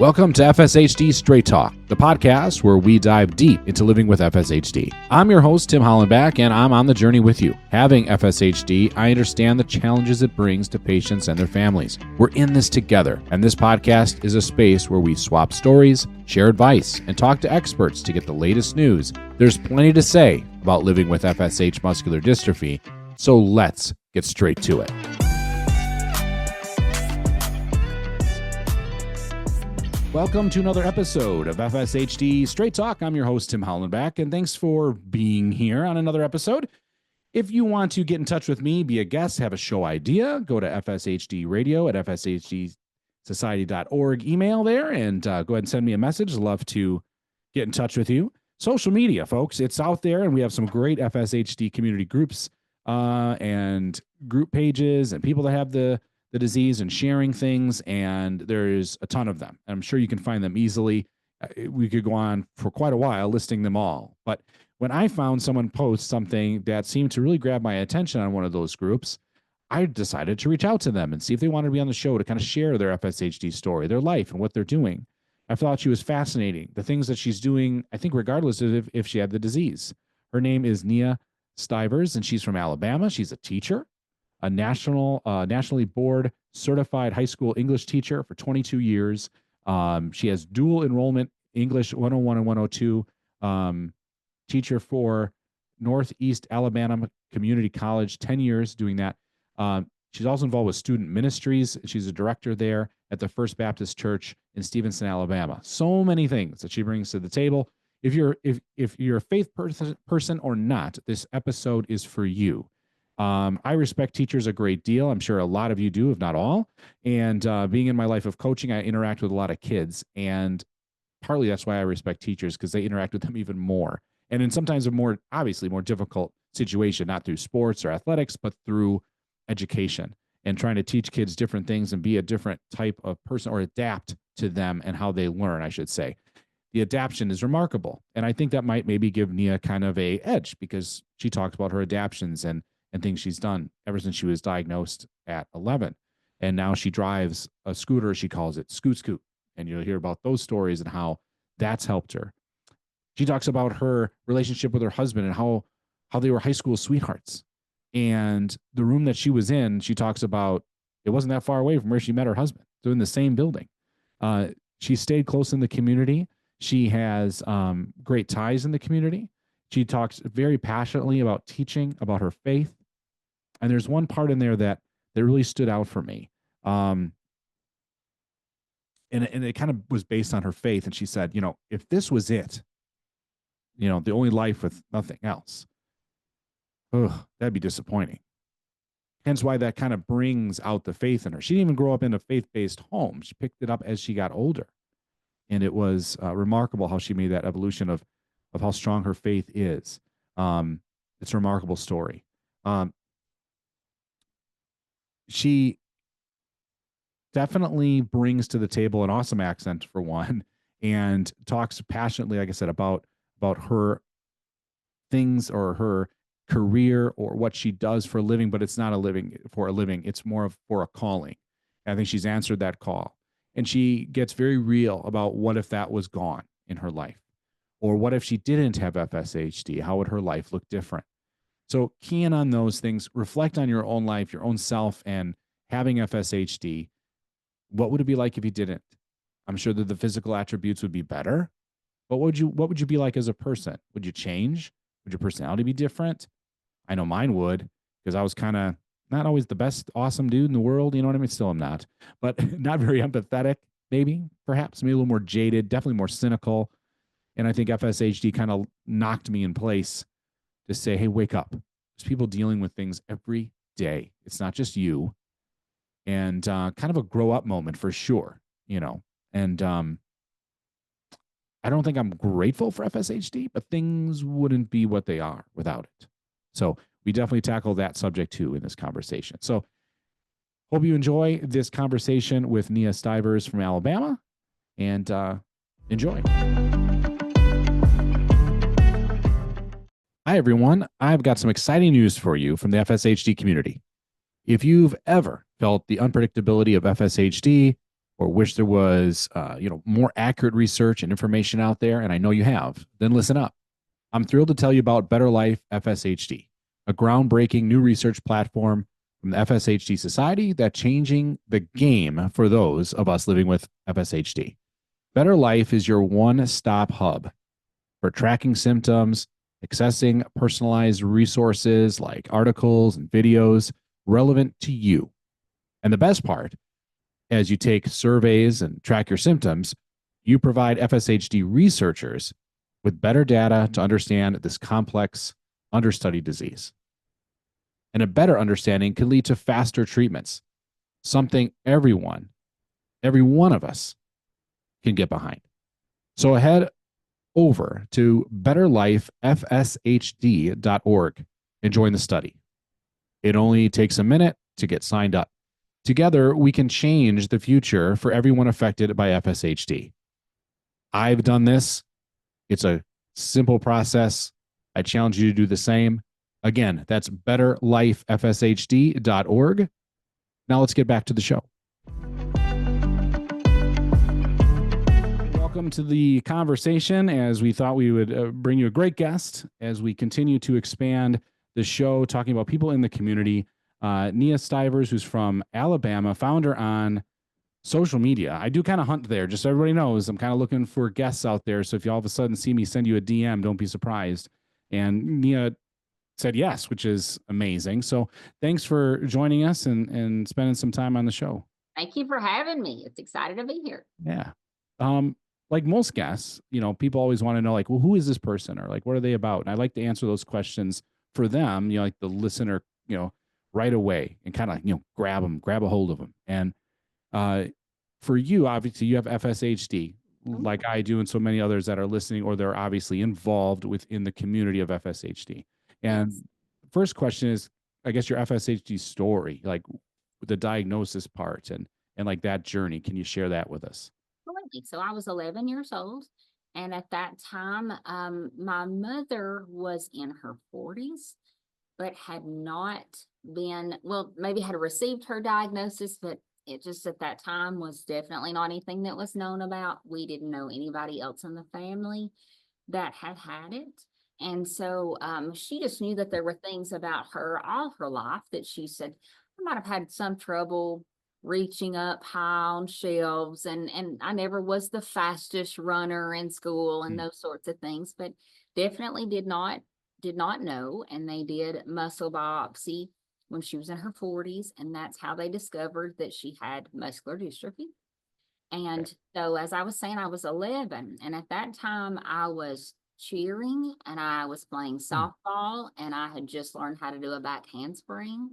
Welcome to FSHD Straight Talk, the podcast where we dive deep into living with FSHD. I'm your host, Tim Hollenback, and I'm on the journey with you. Having FSHD, I understand the challenges it brings to patients and their families. We're in this together, and this podcast is a space where we swap stories, share advice, and talk to experts to get the latest news. There's plenty to say about living with FSH muscular dystrophy, so let's get straight to it. Welcome to another episode of FSHD Straight Talk. I'm your host, Tim Hollenback, and thanks for being here on another episode. If you want to get in touch with me, be a guest, have a show idea, go to FSHD Radio at FSHDsociety.org, email there, and go ahead and send me a message. I'd love to get in touch with you. Social media, folks, it's out there, and we have some great FSHD community groups and group pages and people that have the disease and sharing things, and there's a ton of them. I'm sure you can find them easily. We could go on for quite a while listing them all. But when I found someone post something that seemed to really grab my attention on one of those groups, I decided to reach out to them and see if they wanted to be on the show to kind of share their FSHD story, their life, and what they're doing. I thought she was fascinating. The things that she's doing, I think regardless of if she had the disease. Her name is Nia Stivers, and she's from Alabama. She's a teacher, a nationally board certified high school English teacher for 22 years. She has dual enrollment English 101 and 102, teacher for Northeast Alabama Community College, 10 years doing that. She's also involved with student ministries. She's a director there at the First Baptist Church in Stevenson, Alabama. So many things that she brings to the table. If you're a faith person or not, this episode is for you. I respect teachers a great deal. I'm sure a lot of you do, if not all. And being in my life of coaching, I interact with a lot of kids. And partly that's why I respect teachers, because they interact with them even more. And in sometimes a more difficult situation, not through sports or athletics, but through education and trying to teach kids different things and be a different type of person, or adapt to them and how they learn, I should say. The adaptation is remarkable. And I think that might maybe give Nia kind of a edge, because she talks about her adaptations and things she's done ever since she was diagnosed at 11. And now she drives a scooter, she calls it Scoot Scoot. And you'll hear about those stories and how that's helped her. She talks about her relationship with her husband and how they were high school sweethearts. And the room that she was in, she talks about, it wasn't that far away from where she met her husband. They're in the same building. She stayed close in the community. She has great ties in the community. She talks very passionately about teaching, about her faith. And there's one part in there that really stood out for me. And it kind of was based on her faith. And she said, if this was it, the only life with nothing else, that'd be disappointing. Hence why that kind of brings out the faith in her. She didn't even grow up in a faith-based home. She picked it up as she got older. And it was remarkable how she made that evolution of how strong her faith is. It's a remarkable story. She definitely brings to the table an awesome accent, for one, and talks passionately, like I said, about her things or her career or what she does for a living, but it's not for a living. It's more of for a calling. And I think she's answered that call. And she gets very real about what if that was gone in her life, or what if she didn't have FSHD? How would her life look different? So key in on those things, reflect on your own life, your own self, and having FSHD. What would it be like if you didn't? I'm sure that the physical attributes would be better, but what would you be like as a person? Would you change? Would your personality be different? I know mine would, because I was kind of not always the best, awesome dude in the world. You know what I mean? Still am not, but not very empathetic, maybe, perhaps, maybe a little more jaded, definitely more cynical. And I think FSHD kind of knocked me in place to say, hey, wake up. There's people dealing with things every day. It's not just you. And kind of a grow up moment for sure, And I don't think I'm grateful for FSHD, but things wouldn't be what they are without it. So we definitely tackle that subject too in this conversation. So hope you enjoy this conversation with Nia Stivers from Alabama, and enjoy. Hi, everyone. I've got some exciting news for you from the FSHD community. If you've ever felt the unpredictability of FSHD, or wish there was, more accurate research and information out there, and I know you have, then listen up. I'm thrilled to tell you about Better Life FSHD, a groundbreaking new research platform from the FSHD Society that's changing the game for those of us living with FSHD. Better Life is your one-stop hub for tracking symptoms, accessing personalized resources like articles and videos relevant to you. And the best part, as you take surveys and track your symptoms, you provide FSHD researchers with better data to understand this complex, understudied disease. And a better understanding can lead to faster treatments, something every one of us can get behind. So head over to betterlifefshd.org and join the study. It only takes a minute to get signed up. Together, we can change the future for everyone affected by FSHD. I've done this. It's a simple process. I challenge you to do the same. Again, that's betterlifefshd.org. Now let's get back to the show. Welcome to the conversation, as we thought we would bring you a great guest as we continue to expand the show, talking about people in the community. Nia Stivers, who's from Alabama, found her on social media. I do kind of hunt there, just so everybody knows. I'm kind of looking for guests out there. So if you all of a sudden see me send you a DM, don't be surprised. And Nia said yes, which is amazing. So thanks for joining us and spending some time on the show. Thank you for having me. It's excited to be here. Yeah. Like most guests, people always want to know, like, well, who is this person, or like, what are they about? And I like to answer those questions for them, like the listener, right away, and kind of, grab a hold of them. And for you, obviously, you have FSHD, like I do, and so many others that are listening, or they're obviously involved within the community of FSHD. And first question is, I guess, your FSHD story, like the diagnosis part and like that journey. Can you share that with us? So I was 11 years old. And at that time, my mother was in her 40s, but had not been, maybe had received her diagnosis, but it just at that time was definitely not anything that was known about. We didn't know anybody else in the family that had it. And so she just knew that there were things about her all her life that she said, I might have had some trouble reaching up high on shelves, and I never was the fastest runner in school and those sorts of things, but definitely did not know. And they did muscle biopsy when she was in her 40s, and that's how they discovered that she had muscular dystrophy. And so, as I was saying, I was 11, and at that time I was cheering and I was playing softball, and I had just learned how to do a back handspring.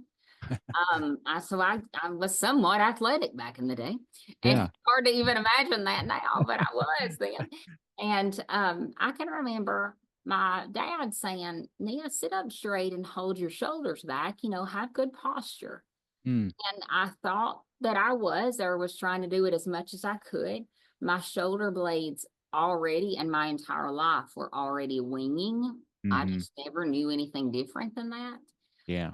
I was somewhat athletic back in the day, and it's hard to even imagine that now, but I was then. And I can remember my dad saying, Nia, sit up straight and hold your shoulders back, have good posture. And I thought that I was trying to do it as much as I could. My shoulder blades already and my entire life were already winging. I just never knew anything different than that. Yeah.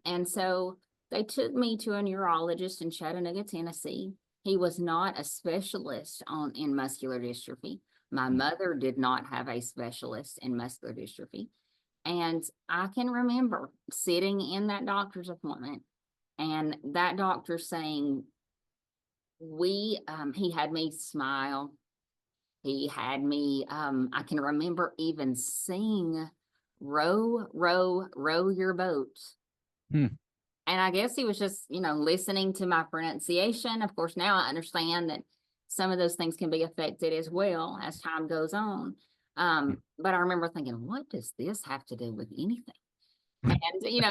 And so they took me to a neurologist in Chattanooga, Tennessee. He was not a specialist in muscular dystrophy. My mother did not have a specialist in muscular dystrophy. And I can remember sitting in that doctor's appointment and that doctor saying, he had me smile. He had me, I can remember even sing, row, row, row your boat. And I guess he was just, listening to my pronunciation. Of course, now I understand that some of those things can be affected as well as time goes on. But I remember thinking, what does this have to do with anything? And,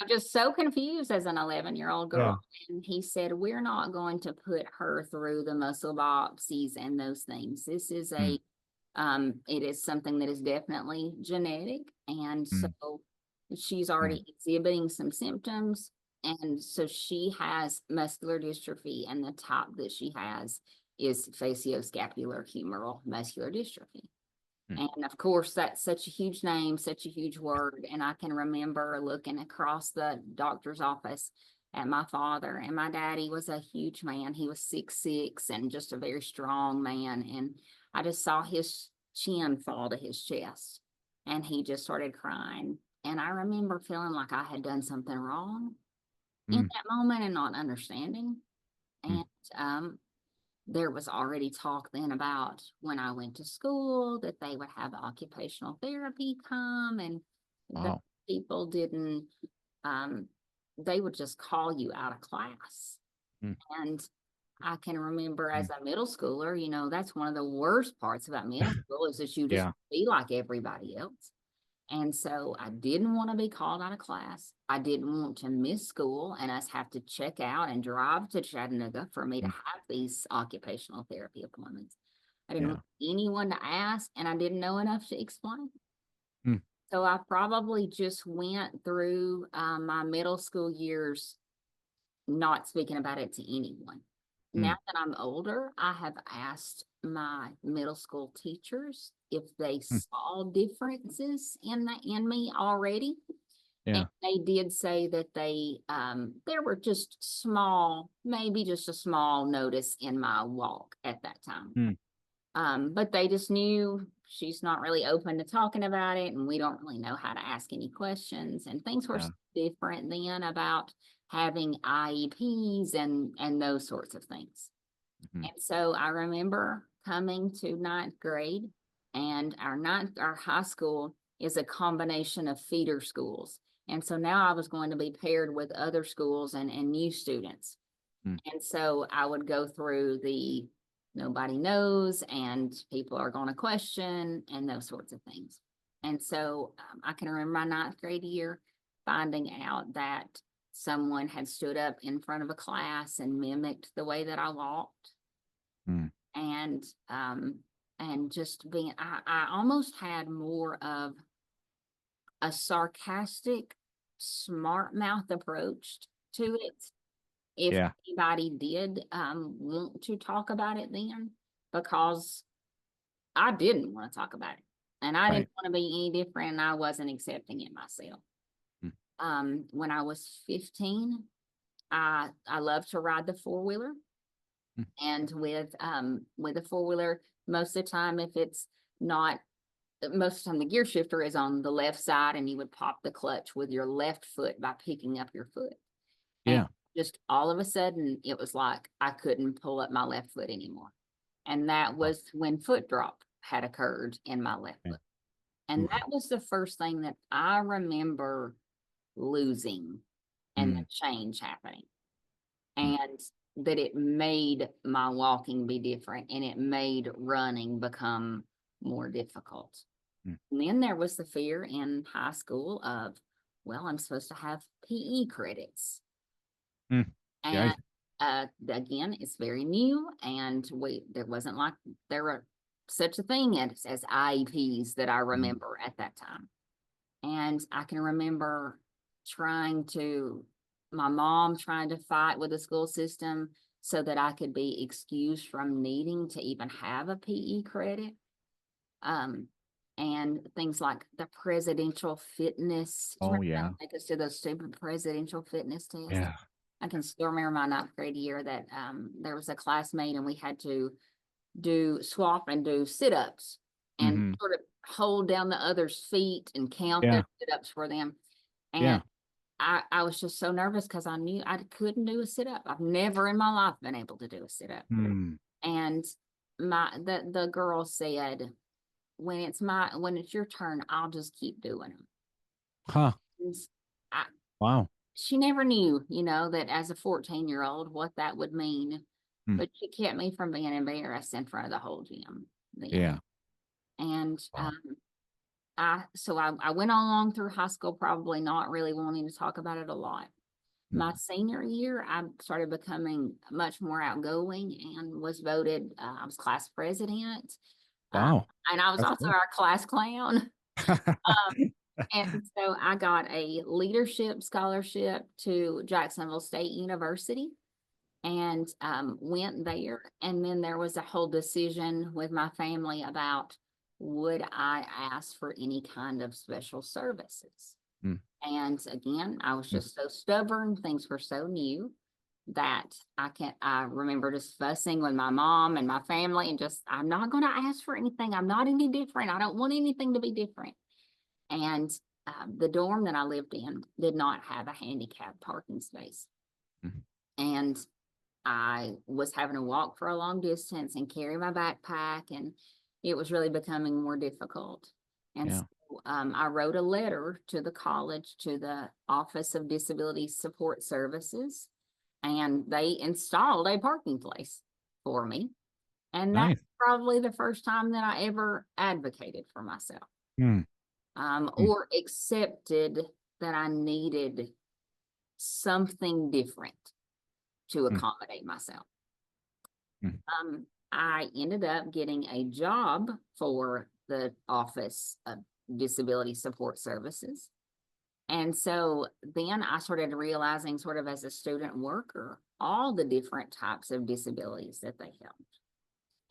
just so confused as an 11-year-old girl. Yeah. And he said, we're not going to put her through the muscle biopsies and those things. This is it is something that is definitely genetic. And so she's already exhibiting some symptoms. And so she has muscular dystrophy, and the type that she has is facioscapular humeral muscular dystrophy. And of course, that's such a huge name, such a huge word. And I can remember looking across the doctor's office at my father. And my daddy was a huge man. He was 6'6" and just a very strong man. And I just saw his chin fall to his chest, and he just started crying. And I remember feeling like I had done something wrong in Mm. that moment and not understanding. Mm. And there was already talk then about when I went to school that they would have occupational therapy come, and the Wow. people didn't, they would just call you out of class. Mm. And I can remember Mm. as a middle schooler, that's one of the worst parts about middle school is that you just Yeah. be like everybody else. And so I didn't want to be called out of class. I didn't want to miss school and us have to check out and drive to Chattanooga for me to Mm. have these occupational therapy appointments. I didn't Yeah. want anyone to ask, and I didn't know enough to explain. Mm. So I probably just went through my middle school years not speaking about it to anyone. Now Mm. that I'm older, I have asked my middle school teachers if they Mm. saw differences in me already. And Yeah. they did say that there were just small, maybe just a small notice in my walk at that time. Mm. But they just knew she's not really open to talking about it, and we don't really know how to ask any questions. And things were Yeah. different then about having IEPs and those sorts of things. Mhm. And so I remember coming to ninth grade, and our high school is a combination of feeder schools. And so now I was going to be paired with other schools and new students. Mm. And so I would go through the nobody knows and people are going to question and those sorts of things. And so I can remember my ninth grade year finding out that someone had stood up in front of a class and mimicked the way that I walked. Mm. And just being, I almost had more of a sarcastic, smart mouth approach to it. If Yeah. anybody did want to talk about it then, because I didn't want to talk about it. And I Right. didn't want to be any different, and I wasn't accepting it myself. Mm. When I was 15, I love to ride the four-wheeler. Mm. And with a four-wheeler, most of the time, if it's not, most of the time the gear shifter is on the left side, and you would pop the clutch with your left foot by picking up your foot. And Yeah. just all of a sudden, it was like I couldn't pull up my left foot anymore. And that Oh. was when foot drop had occurred in my left Okay. foot. And Oof. that was the first thing that I remember losing and the Mm. change happening. Mm. And that it made my walking be different, and it made running become more difficult. Mm. And then there was the fear in high school of, well, I'm supposed to have PE credits. Mm. Yeah. And again, it's very new, and there wasn't like there were such a thing as IEPs that I Mhm. remember at that time. And I can remember my mom trying to fight with the school system so that I could be excused from needing to even have a PE credit. And things like the presidential fitness. Do you Oh, remember yeah. they take us to those stupid presidential fitness tests? Yeah. I can still remember my ninth grade year that there was a classmate, and we had to swap and do sit-ups and Hmm. sort of hold down the other's feet and count their Yeah. sit-ups for them. And Yeah. I was just so nervous because I knew I couldn't do a sit-up. I've never in my life been able to do a sit-up. Mm. And the girl said, when it's your turn, I'll just keep doing them. Huh. And I, Wow. she never knew, that as a 14-year-old, what that would mean. Mm. But she kept me from being embarrassed in front of the whole gym then. Yeah. And Wow. I went along through high school, probably not really wanting to talk about it a lot. My Mm. senior year, I started becoming much more outgoing and was voted, I was class president. Wow. And I was That's also cool. our class clown. And so I got a leadership scholarship to Jacksonville State University, and went there. And then there was a whole decision with my family about, would I ask for any kind of special services? Mm. And again, I was just so stubborn. Things were so new that I remember just fussing with my mom and my family and just, I'm not going to ask for anything. I'm not any different. I don't want anything to be different. And the dorm that I lived in did not have a handicap parking space. Mhm. And I was having to walk for a long distance and carry my backpack, and it was really becoming more difficult. And Yeah. so I wrote a letter to the college, to the Office of Disability Support Services, and they installed a parking place for me. And that's Nice. probably the first time that I ever advocated for myself, Mm. Mm. or accepted that I needed something different to Mm. accommodate myself. Mm. I ended up getting a job for the Office of Disability Support Services. And so then I started realizing, sort of as a student worker, all the different types of disabilities that they helped.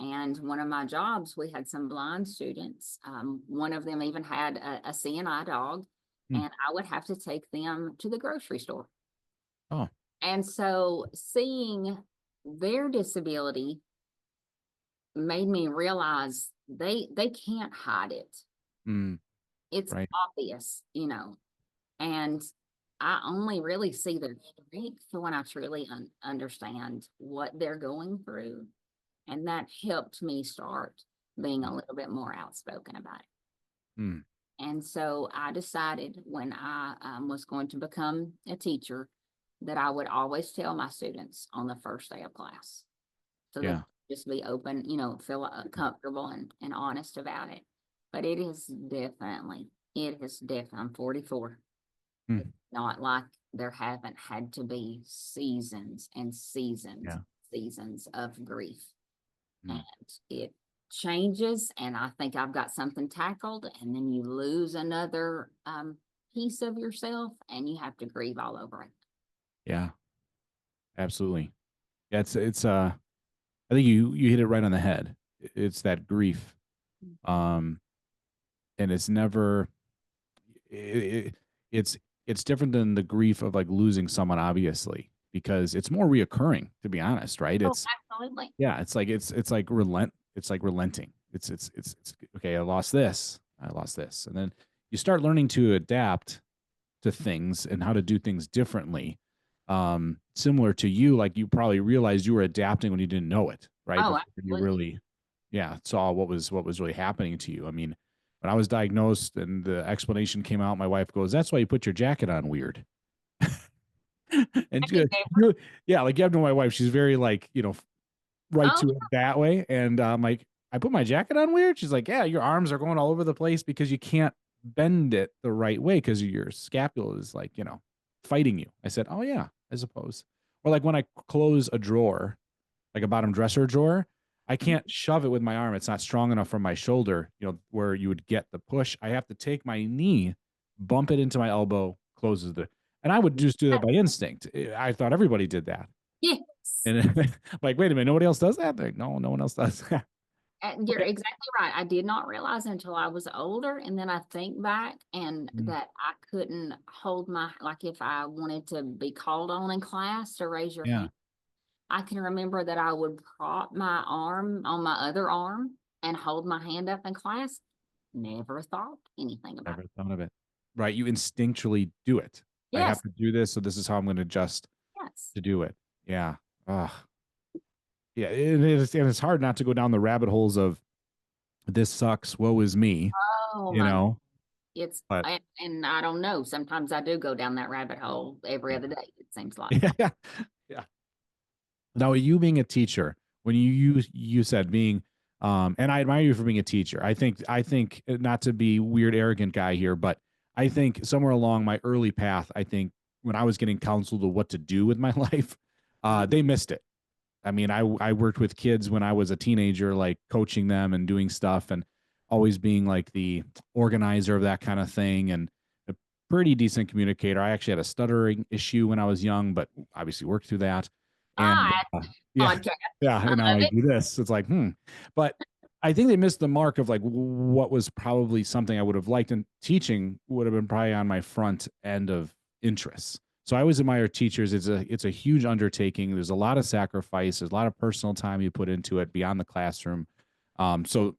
And one of my jobs, we had some blind students. One of them even had a CNI dog, Mm. and I would have to take them to the grocery store. Oh, And so seeing their disability made me realize they can't hide it. mm. It's Right. obvious, you know, and I only really see their strength when I truly understand what they're going through. And that helped me start being a little bit more outspoken about it. Mm. And so I decided when I was going to become a teacher that I would always tell my students on the first day of class, so they Yeah. just be open, you know, feel comfortable and honest about it. But I'm 44. Mm. It's not like there haven't had to be seasons and seasons, Yeah. seasons of grief. And Mm. it changes, and I think I've got something tackled, and then you lose another piece of yourself, and you have to grieve all over it. Yeah. Absolutely. Yeah, I think you hit it right on the head. It's that grief. Um, and it's never it, it's it's different than the grief of like losing someone, obviously, because it's more reoccurring, to be honest, right? Oh, It's absolutely. yeah, it's like it's like relenting. It's okay, I lost this. I lost this. And then you start learning to adapt to things and how to do things differently. Similar to you, like you probably realized you were adapting when you didn't know it, right? Oh, Before you absolutely. really, yeah, saw what was really happening to you. I mean, when I was diagnosed and the explanation came out, my wife goes, "That's why you put your jacket on weird." And Make a difference. yeah, like you have to know my wife. She's very like, right Oh, to it that way. And like, I put my jacket on weird. She's like, yeah, your arms are going all over the place because you can't bend it the right way because your scapula is like, fighting you. I said, oh yeah, I suppose. Or like when I close a drawer, like a bottom dresser drawer, I yeah. can't shove it with my arm. It's not strong enough from my shoulder, where you would get the push. I have to take my knee, bump it into my elbow, closes the, and I would just do that by instinct. I thought everybody did that. Yes. And like, wait a minute, nobody else does that? Like, no, no one else does. You're Okay. exactly right. I did not realize until I was older. And then I think back and Mm. that I couldn't hold like if I wanted to be called on in class to raise your Yeah. hand, I can remember that I would prop my arm on my other arm and hold my hand up in class. Never thought anything about Never it. thought of it. Right. You instinctually do it. I have Yes, to do this. So this is how I'm going to adjust yes. to do it. Yeah. Ugh. Yeah. It is. And it's hard not to go down the rabbit holes of this sucks. Woe is me, Oh you my, know, but and I don't know. Sometimes I do go down that rabbit hole every yeah. other day, it seems like. Yeah. Yeah. Now, you being a teacher, when you said being, and I admire you for being a teacher. I think not to be weird, arrogant guy here, but I think somewhere along my early path, I think when I was getting counseled to what to do with my life, they missed it. I mean, I worked with kids when I was a teenager, like coaching them and doing stuff, and always being like the organizer of that kind of thing, and a pretty decent communicator. I actually had a stuttering issue when I was young, but obviously worked through that. And Ah, yeah, podcast. yeah, I and now love I it. do this. It's like, but I think they missed the mark of like what was probably something I would have liked, and teaching would have been probably on my front end of interests. So I always admire teachers. It's a huge undertaking. There's a lot of sacrifice. There's a lot of personal time you put into it beyond the classroom. So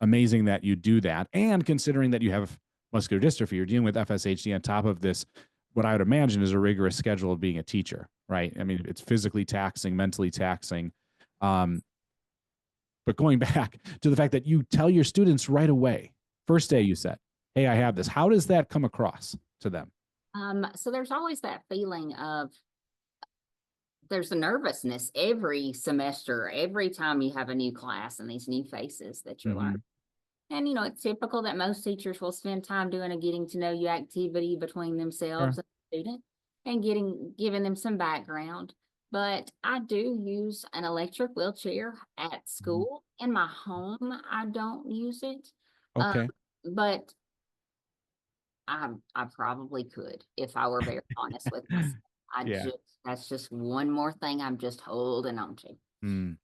amazing that you do that. And considering that you have muscular dystrophy, you're dealing with FSHD on top of this, what I would imagine is a rigorous schedule of being a teacher, right? I mean, it's physically taxing, mentally taxing. But going back to the fact that you tell your students right away, first day you said, hey, I have this. How does that come across to them? So there's always that feeling of there's a nervousness every semester, every time you have a new class and these new faces that you're learning. And, it's typical that most teachers will spend time doing a getting to know you activity between themselves and the student and giving them some background. But I do use an electric wheelchair at school. In my home, I don't use it. Okay. But I probably could if I were very honest with myself. Yeah. That's just one more thing I'm just holding on to. Mm.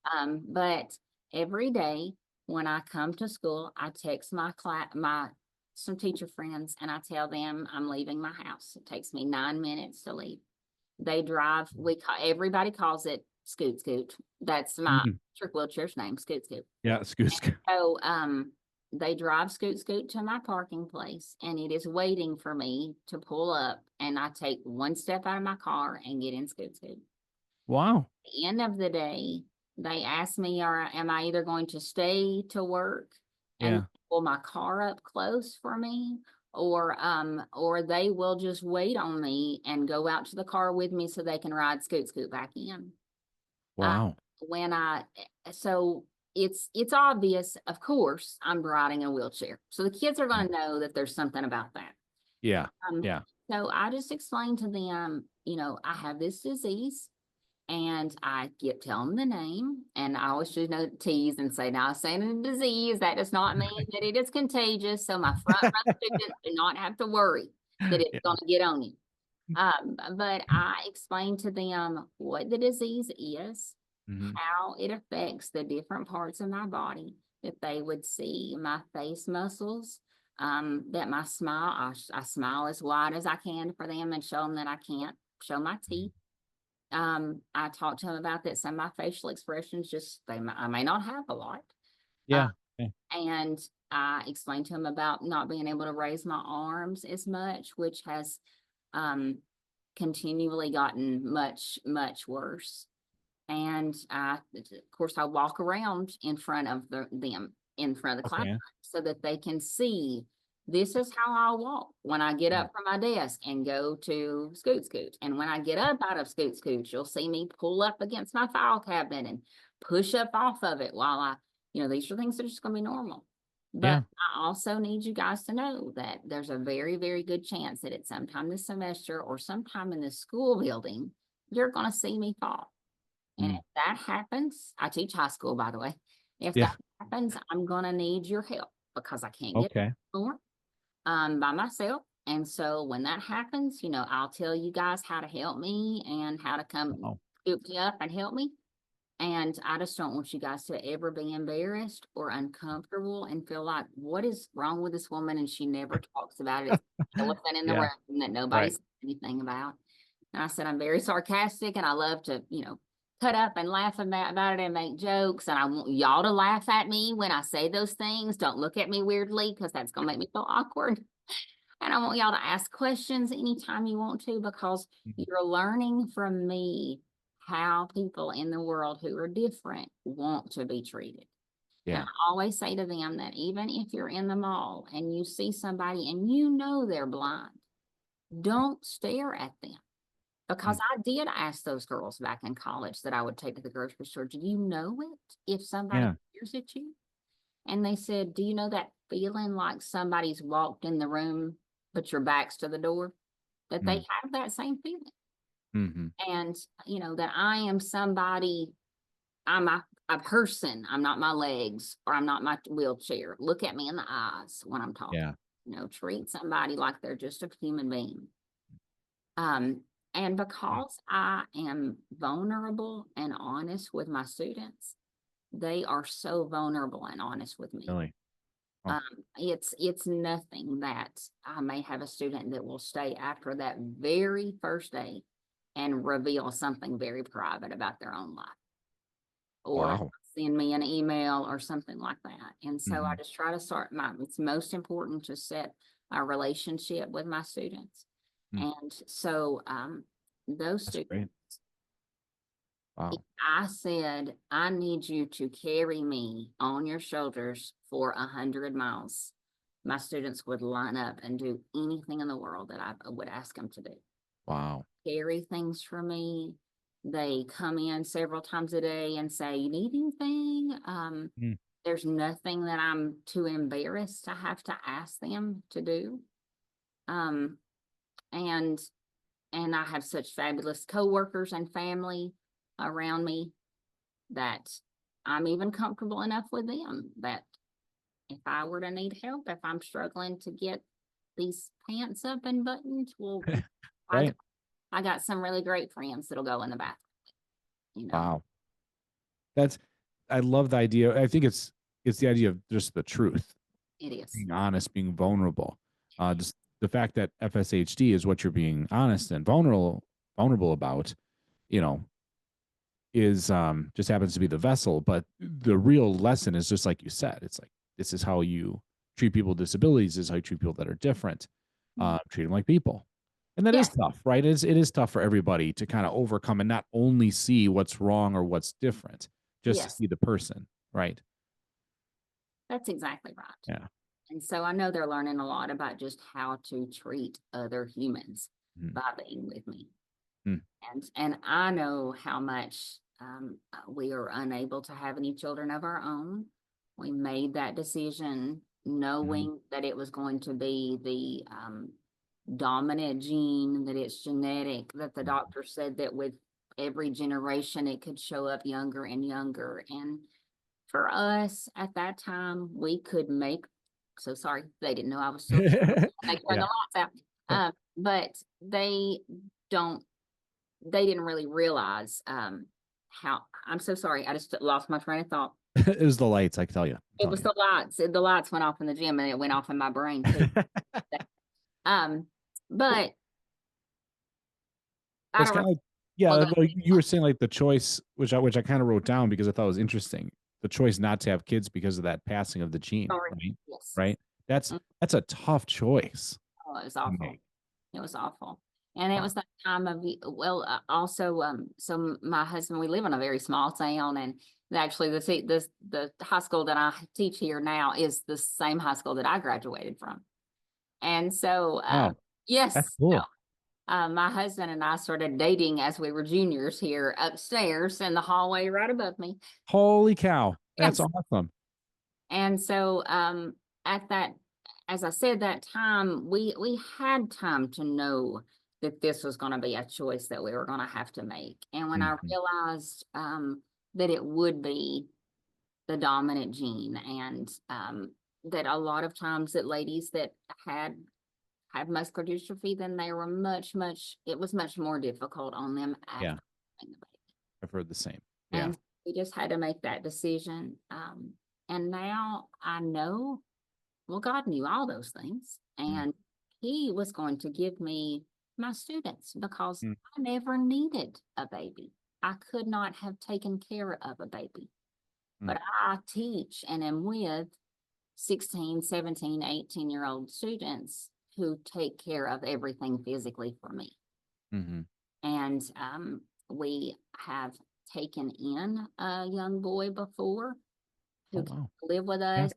But every day when I come to school, I text some teacher friends and I tell them I'm leaving my house. It takes me 9 minutes to leave. They drive. Everybody calls it Scoot Scoot. That's my electric wheelchair's name, Scoot Scoot. Yeah, Scoot Scoot. So they drive Scoot Scoot to my parking place and it is waiting for me to pull up, and I take one step out of my car and get in Scoot Scoot. Wow. At the end of the day, they ask me, am I either going to stay to work and pull my car up close for me, or they will just wait on me and go out to the car with me so they can ride Scoot Scoot back in. Wow. So it's obvious, of course, I'm riding a wheelchair. So the kids are going to know that there's something about that. Yeah. So I just explained to them, I have this disease. And I tell them the name, and I always should tease and say, now, saying a disease, that does not mean that it is contagious. So my front row students do not have to worry that it's going to get on you. But I explained to them what the disease is, how it affects the different parts of my body, that they would see my face muscles, that my smile, I smile as wide as I can for them and show them that I can't show my teeth. I talked to him about that. Some of my facial expressions I may not have a lot. And I explained to him about not being able to raise my arms as much, which has continually gotten much, much worse. And of course, I walk around in front of them in front of the classroom so that they can see this is how I walk when I get up from my desk and go to Scoot Scoot. And when I get up out of Scoot Scoot, you'll see me pull up against my file cabinet and push up off of it while these are things that are just going to be normal. But I also need you guys to know that there's a very, very good chance that at some time this semester or sometime in the school building, you're going to see me fall. And if that happens, I teach high school, by the way. If that happens, I'm going to need your help because I can't get more by myself. And so when that happens, I'll tell you guys how to help me and how to come scoop me up and help me. And I just don't want you guys to ever be embarrassed or uncomfortable and feel like, what is wrong with this woman? And she never talks about it. It's an elephant in the room that nobody says anything about. And I said, I'm very sarcastic and I love to, cut up and laugh about it and make jokes. And I want y'all to laugh at me when I say those things. Don't look at me weirdly because that's going to make me feel awkward. And I want y'all to ask questions anytime you want to, because you're learning from me how people in the world who are different want to be treated. And I always say to them that even if you're in the mall and you see somebody and they're blind, don't stare at them. Because I did ask those girls back in college that I would take to the grocery store, do you know it if somebody stares at you? And they said, do you know that feeling like somebody's walked in the room, but your back's to the door? That they have that same feeling. And, that I am somebody, I'm a person. I'm not my legs or I'm not my wheelchair. Look at me in the eyes when I'm talking. Treat somebody like they're just a human being. And because I am vulnerable and honest with my students, they are so vulnerable and honest with me. Really? Oh. It's nothing that I may have a student that will stay after that very first day and reveal something very private about their own life, or Wow. send me an email or something like that. And so I Mhm. just try to it's most important to set a relationship with my students. Mm. And so those That's students, great. Wow. I said, I need you to carry me on your shoulders for 100 miles. My students would line up and do anything in the world that I would ask them to do. Wow. Carry things for me. They come in several times a day and say, you need anything? Mm. There's nothing that I'm too embarrassed to have to ask them to do. Um, and I have such fabulous coworkers and family around me that I'm even comfortable enough with them that if I were to need help, if I'm struggling to get these pants up and buttoned, well, Right. I got some really great friends that'll go in the bathroom, Wow. That's I love the idea. I think it's the idea of just the truth, It is. being honest, being vulnerable. Just the fact that FSHD is what you're being honest and vulnerable about, you know, is just happens to be the vessel. But the real lesson is just like you said. It's like this is how you treat people with disabilities. This is how you treat people that are different. Treat them like people. And that is Yes, tough, right? It is tough for everybody to kind of overcome and not only see what's wrong or what's different, just to yes, see the person, right? that's exactly right. Yeah. And so I know they're learning a lot about just how to treat other humans Mm, by being with me. mm, And I know how much we are unable to have any children of our own. We made that decision mhm, knowing that it was going to be the dominant gene, that it's genetic, that the mhm. doctor said that with every generation it could show up younger and younger. And for us at that time, we could make, so sorry, they didn't know I was still here. They turned Yeah. the lights out. But don't, they didn't really realize how, I'm so sorry. I just lost my train of thought. It was the lights, I can tell you. I'm It telling was you. the lights. The lights went off in the gym and it went off in my brain too. Um, but I That's don't, kind of like, well, yeah, go like you were saying, like the choice, which I kind of wrote down because I thought was interesting. The choice not to have kids because of that passing of the gene, sorry. right? Yes. Right. That's Mm. that's a tough choice Oh, it was to awful. make. It was awful. And it Wow. was that time of, well, also, so my husband, we live in a very small town, and actually the high school that I teach here now is the same high school that I graduated from. And so, Wow. That's yes, cool. my husband and I started dating as we were juniors here upstairs in the hallway right above me. Holy cow. That's Yes. awesome. And so, at that, as I said, that time, we had time to know that this was going to be a choice that we were going to have to make. And when I Mhm. realized, that it would be the dominant gene, and, that a lot of times that ladies that had muscular dystrophy, then they were it was much more difficult on them after Yeah, having the baby. I've heard the same. Yeah. And we just had to make that decision. And now I know, well, God knew all those things, Mm, and He was going to give me my students because mm, I never needed a baby. I could not have taken care of a baby, mm, but I teach and am with 16, 17, 18-year-old students who take care of everything physically for me. mhm. And we have taken in a young boy before Oh, who came wow. to live with Yeah. us.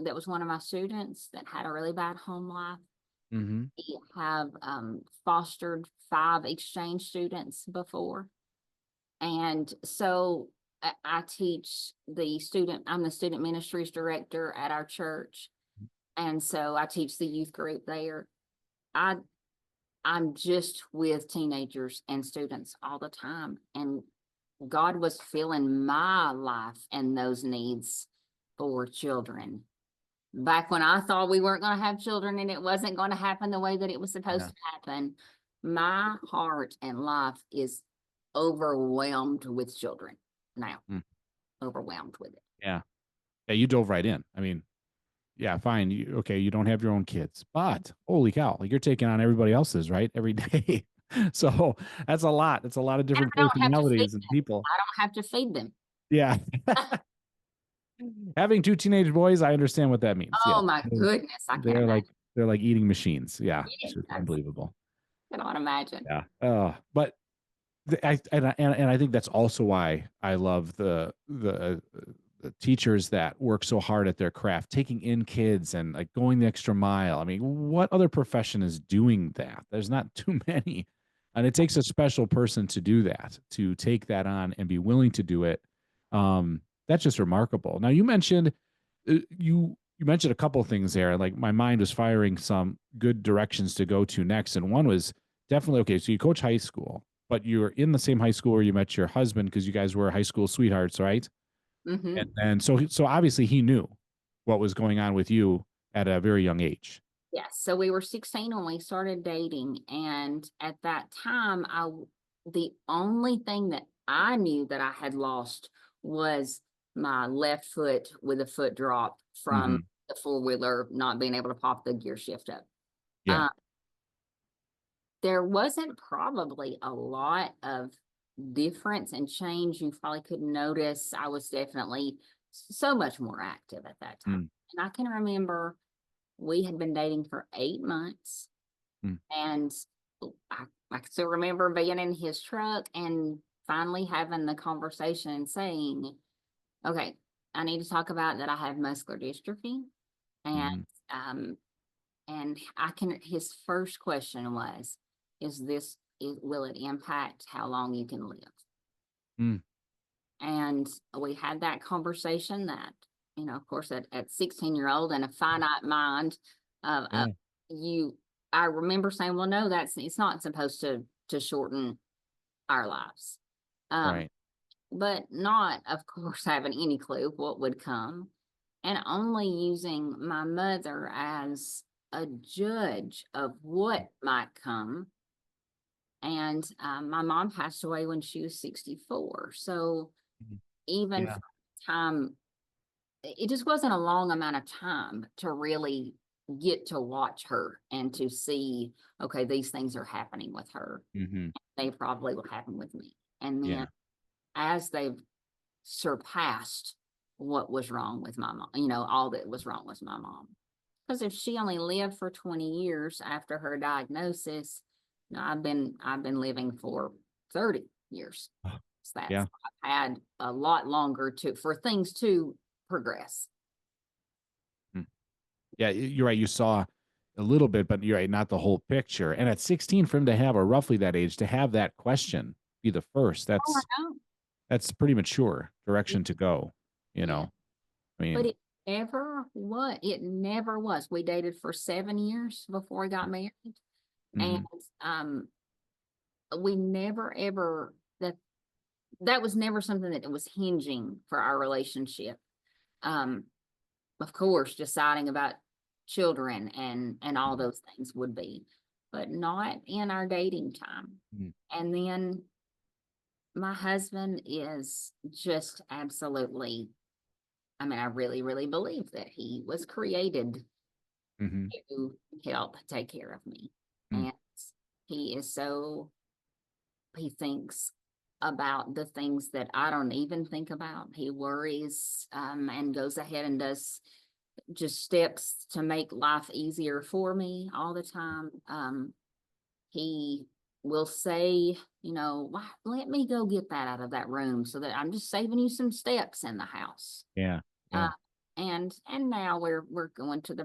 That was one of my students that had a really bad home life. Mhm. We have fostered 5 exchange students before. And so I teach I'm the student ministries director at our church. And so I teach the youth group there. I I'm just with teenagers and students all the time. And God was filling my life and those needs for children. Back when I thought we weren't going to have children and it wasn't going to happen the way that it was supposed Yeah. to happen, my heart and life is overwhelmed with children now. Mm. overwhelmed with it. Yeah. Yeah. You dove right in. I mean, yeah, fine. Okay, you don't have your own kids, but holy cow, like you're taking on everybody else's, right? Every day. So that's a lot. That's a lot of And different I don't have to feed personalities and them. people. I don't have to feed them. Yeah. Having two teenage boys, I understand what that means. Yeah. Oh my goodness, I can't They're imagine. like they're like eating machines. Yeah. It's Yes, just unbelievable. I cannot imagine. Yeah. But and I think that's also why I love the teachers that work so hard at their craft, taking in kids and like going the extra mile. I mean, what other profession is doing that? There's not too many. And it takes a special person to do that, to take that on and be willing to do it. That's just remarkable. Now you mentioned you mentioned a couple things there. Like my mind was firing some good directions to go to next. And one was definitely okay. So you coach high school, but you're in the same high school where you met your husband because you guys were high school sweethearts, right? And Hmm. then so obviously he knew what was going on with you at a very young age. Yes, so we were 16 when we started dating, and at that time, the only thing that I knew that I had lost was my left foot with a foot drop from Hmm. the four-wheeler not being able to pop the gear shift up. Yeah. Uh, there wasn't probably a lot of difference and change you probably could notice. I was definitely so much more active at that time. Mm, And I can remember we had been dating for 8 months, mm, and I still remember being in his truck and finally having the conversation and saying, okay, I need to talk about that I have muscular dystrophy. And mhm, um his first question was, will it impact how long you can live? mm, And we had that conversation that, of course, at 16-year-old and a finite mind, yeah, you, I remember saying, well, no, it's not supposed to shorten our lives. Um, right. but not, of course, having any clue what would come and only using my mother as a judge of what might come. And my mom passed away when she was 64. So Mhm. even Yeah. from the time, it just wasn't a long amount of time to really get to watch her and to see, okay, these things are happening with her. Mhm. They probably will happen with me. And then Yeah. as they've surpassed what was wrong with my mom, all that was wrong with my mom. Because if she only lived for 20 years after her diagnosis, I've been living for 30 years. Oh, So that's yeah. I've had a lot longer for things to progress. Mm. Yeah, you're right. You saw a little bit, but you're right, not the whole picture. And at 16, for him to have, or roughly that age, to have that question be the first, Oh, I know. that's pretty mature Yeah, direction to go. You yeah. know, I But mean, it never was. It never was. We dated for 7 years before we got married. And mhm, um we never ever that was never something that was hinging for our relationship. Um, of course, deciding about children and all mhm, those things would be, but not in our dating time. mhm, And then my husband is just absolutely, I mean, I really, really believe that he was created mhm, to help take care of me. mm, And he is so, he thinks about the things that I don't even think about. He worries and goes ahead and does just steps to make life easier for me all the time. He will say, "Why, let me go get that out of that room so that I'm just saving you some steps in the house." yeah, Uh, yeah, and now we're getting to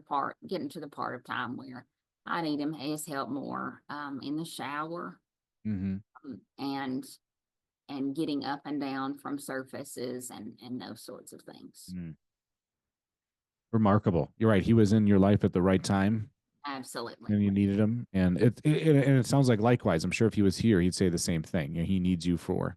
the part of time where I need his help more in the shower, mhm, and getting up and down from surfaces and those sorts of things. mm. Remarkable. You're right. He was in your life at the right time Absolutely. and you needed him. And it sounds like likewise. I'm sure if he was here, he'd say the same thing. He needs you for,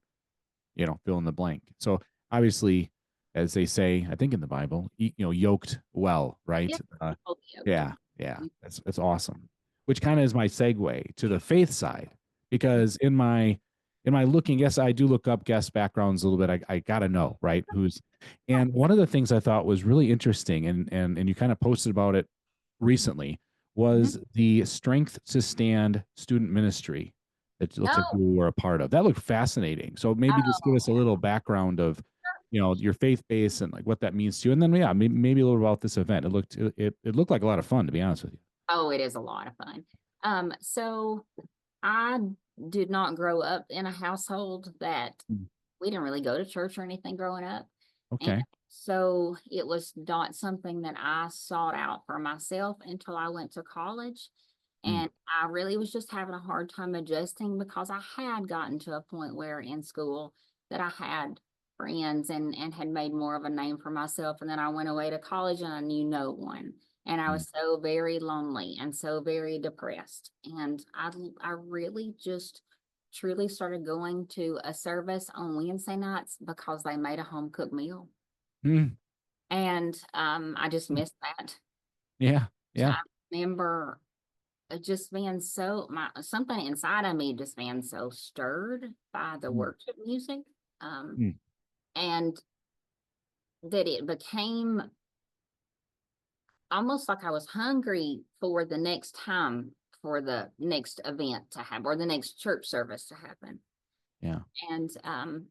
fill in the blank. So obviously, as they say, I think in the Bible, yoked well, right? Yep. Totally okay. Yeah, yeah, that's awesome. Which kind of is my segue to the faith side, because in in my looking, yes, I do look up guest backgrounds a little bit. I got to know, right? And one of the things I thought was really interesting, and you kind of posted about it recently, Mhm. was the Strength to Stand student ministry that it looks like Oh, you were a part of. That looked fascinating. So maybe just give oh, us a little background of, your faith base and like what that means to you. And then, yeah, maybe a little about this event. It looked like a lot of fun, to be honest with you. oh, it is a lot of fun. So I did not grow up in a household that Mm. we didn't really go to church or anything growing up. And Okay. so it was not something that I sought out for myself until I went to college. Mm. And I really was just having a hard time adjusting because I had gotten to a point where in school that I had friends and had made more of a name for myself. And then I went away to college and I knew no one. And I Mm. was so very lonely and so very depressed. And I really just truly started going to a service on Wednesday nights because they made a home cooked meal. Mm. And I just missed that. Yeah. I Yeah. remember just being so something inside of me just being so stirred by the Mm. worship music. Um, Mm. and that it became almost like I was hungry for the next time for the next event to happen or the next church service to happen. Yeah. And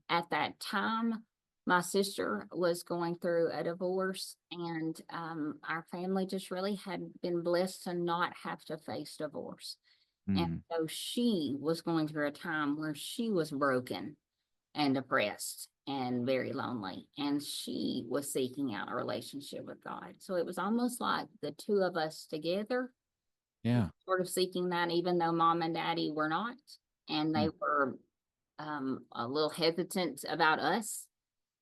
at that time, my sister was going through a divorce, and our family just really had been blessed to not have to face divorce. And Mm. so she was going through a time where she was broken and depressed and very lonely. And she was seeking out a relationship with God. So it was almost like the two of us together, Yeah. sort of seeking that, even though mom and daddy were not. And they Mm. were a little hesitant about us.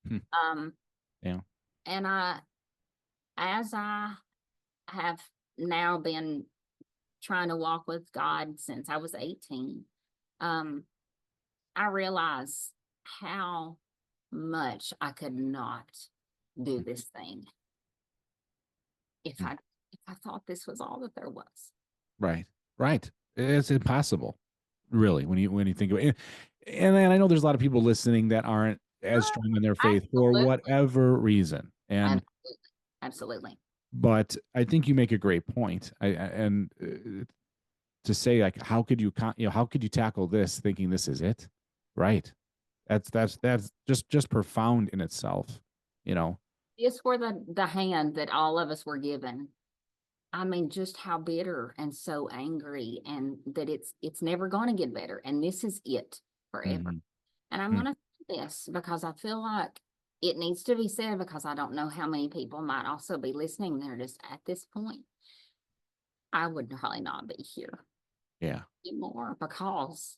Mm. Um, Yeah. and as I have now been trying to walk with God since I was 18, um, I realize how much I could not do Mm. this thing if Mm. I thought this was all that there was. Right. Right. It's impossible, really, when you think of it. And I know there's a lot of people listening that aren't as Oh, strong in their faith for absolutely. whatever reason. And Absolutely. Absolutely. but I think you make a great point. And to say like, how could how could you tackle this thinking this is it? Right. That's just profound in itself. You know. Just for the hand that all of us were given. I mean, just how bitter and so angry, and that it's never going to get better, and this is it forever. Hmm. And I'm going to say this because I feel like it needs to be said because I don't know how many people might also be listening. They're just at this point. I would probably not be here Yeah. anymore because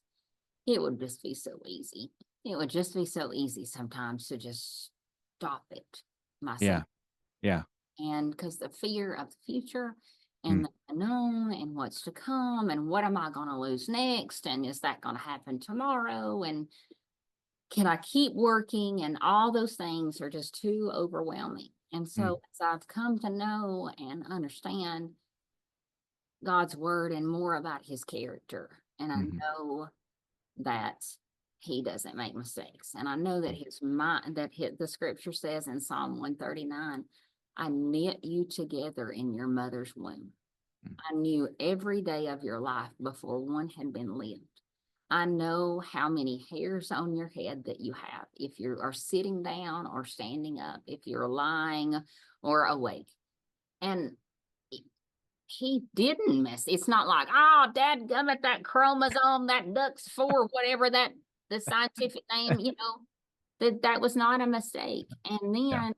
it would just be so easy. It would just be so easy sometimes to just stop it myself. Yeah. Yeah. And because the fear of the future Mm. and the unknown and what's to come and what am I going to lose next? And is that going to happen tomorrow? And can I keep working? And all those things are just too overwhelming. And Mm. so as I've come to know and understand God's word and more about his character, and I Hmm. know that he doesn't make mistakes. And I know that his mind, the scripture says in Psalm 139, I knit you together in your mother's womb. I knew every day of your life before one had been lived. I know how many hairs on your head that you have, if you are sitting down or standing up, if you're lying or awake. And he didn't miss. It's not like, oh, dad gummit that chromosome, that ducks four, whatever that the scientific name, that was not a mistake. And Yeah. then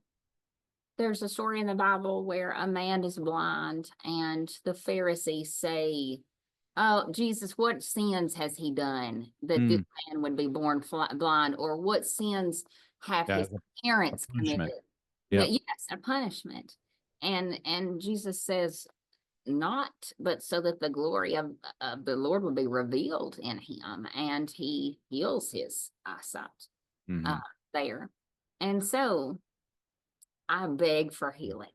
there's a story in the Bible where a man is blind, and the Pharisees say, oh, Jesus, what sins has he done that this Mm. man would be born blind? Or what sins have Yeah. his A parents punishment. committed? That, Yep. yes, a punishment. And Jesus says, not, but so that the glory of the Lord will be revealed in him, and he heals his eyesight uh, Hmm. there. And so I beg for healing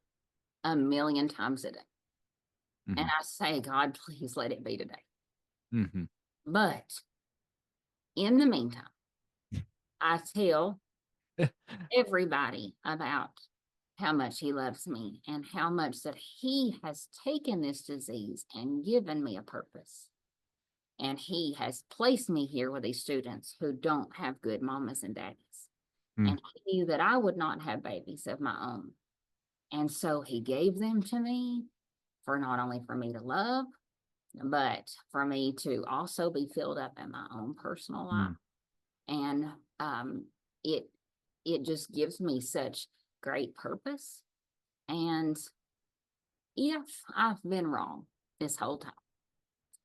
a million times a day. And Hmm. I say, God, please let it be today. Hmm. But in the meantime, I tell everybody about how much he loves me and how much that he has taken this disease and given me a purpose. And he has placed me here with these students who don't have good mamas and daddies. Mm, And he knew that I would not have babies of my own. And so he gave them to me for not only for me to love, but for me to also be filled up in my own personal life. mm, And it it just gives me such great purpose. And if I've been wrong this whole time,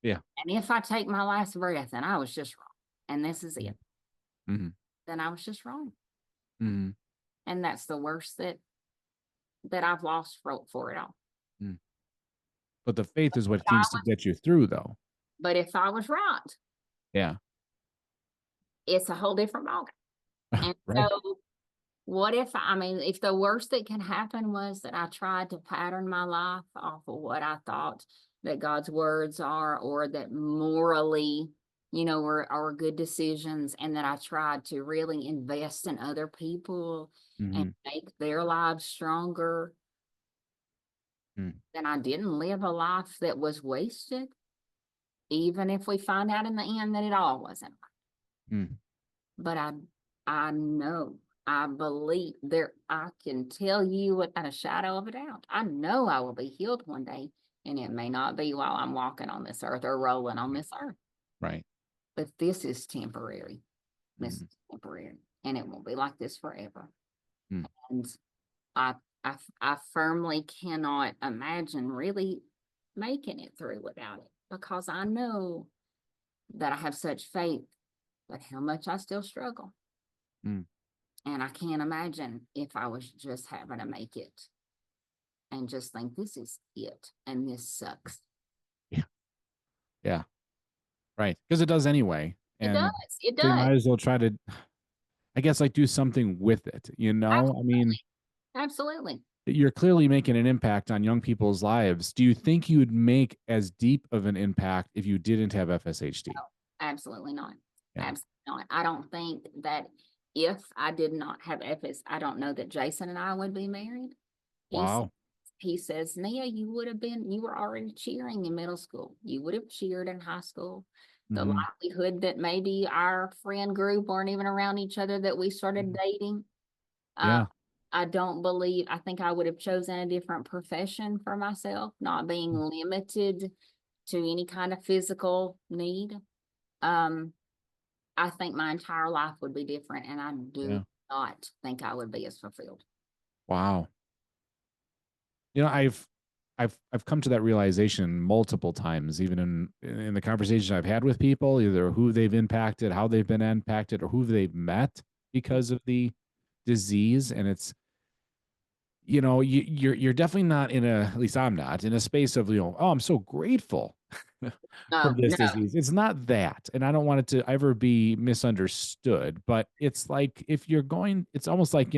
yeah. and if I take my last breath and I was just wrong, and this is it, Mm-hmm. then I was just wrong. Mm-hmm. And that's the worst that I've lost for it all. Mm. But the faith is what seems to get you through, though. But if I was right, Yeah. it's a whole different ballgame. And Right. so what if, I mean, if the worst that can happen was that I tried to pattern my life off of what I thought that God's words are, or that morally, are good decisions, and that I tried to really invest in other people and Mm-hmm. make their lives stronger, Mm, then I didn't live a life that was wasted, even if we find out in the end that it all wasn't. mm, But I know, I believe there, I can tell you without a shadow of a doubt, I know I will be healed one day, and it may not be while I'm walking on this earth or rolling on this earth, right. but this is temporary. This Mm, is temporary, and it won't be like this forever. mm, And I, I firmly cannot imagine really making it through without it, because I know that I have such faith, but how much I still struggle. mm. And I can't imagine if I was just having to make it and just think this is it and this sucks. Yeah. Yeah. Right. Because it does anyway. It does. And It so you does. might as well try to, I guess, like do something with it. I mean, Absolutely. you're clearly making an impact on young people's lives. Do you think you would make as deep of an impact if you didn't have FSHD? No, absolutely not. Yeah. Absolutely not. I don't think that if I did not have FS, I don't know that Jason and I would be married. He Wow. he says, Nia, you were already cheering in middle school. You would have cheered in high school. The Hmm. likelihood that maybe our friend group weren't even around each other, that we started dating. Uh, Yeah. I don't believe, I think I would have chosen a different profession for myself, not being limited to any kind of physical need. Um, I think my entire life would be different, and I do Yeah. not think I would be as fulfilled. Wow. I've come to that realization multiple times, even in the conversations I've had with people, either who they've impacted, how they've been impacted, or who they've met because of the disease. And it's, you're definitely not in a, at least I'm not in a space of, oh, I'm so grateful for No, this no, disease. It's not that. And I don't want it to ever be misunderstood, but it's like, if you're going, it's almost like,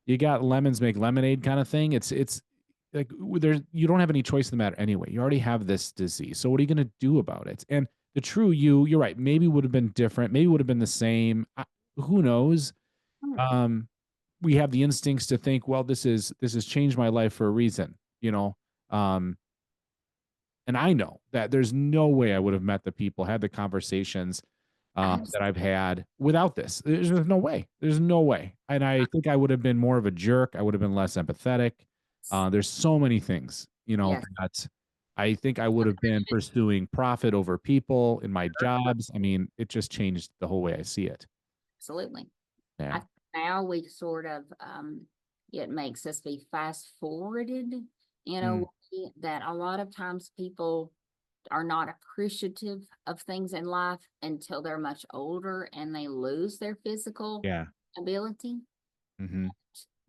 you got lemons make lemonade kind of thing. It's like there's you don't have any choice in the matter anyway. You already have this disease. So what are you going to do about it? And the true you're right, maybe would have been different, maybe would have been the same. Who knows? Um we have the instincts to think, well, this has changed my life for a reason, you know. Um and I know that there's no way I would have met the people, had the conversations that I've absolutely. had without this. There's no way. There's no way. And I think I would have been more of a jerk. I would have been less empathetic. There's so many things, Yes, that I think I would have been pursuing profit over people in my jobs. I mean, it just changed the whole way I see it. absolutely. I Yeah. think now we sort of, it makes us be fast forwarded in a Mm, way that a lot of times people are not appreciative of things in life until they're much older and they lose their physical yeah. ability. Hmm.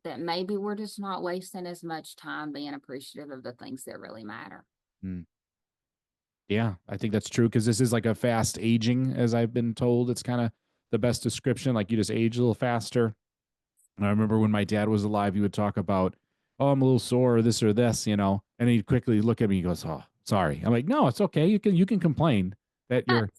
That maybe we're just not wasting as much time being appreciative of the things that really matter. Mm. Yeah, I think that's true because this is like a fast aging, as I've been told. It's kind of the best description. Like you just age a little faster. And I remember when my dad was alive, he would talk about, "Oh, I'm a little sore, or this or this," and he'd quickly look at me. He goes, "Oh, sorry." I'm like, "No, it's okay. You can complain that Yes, you're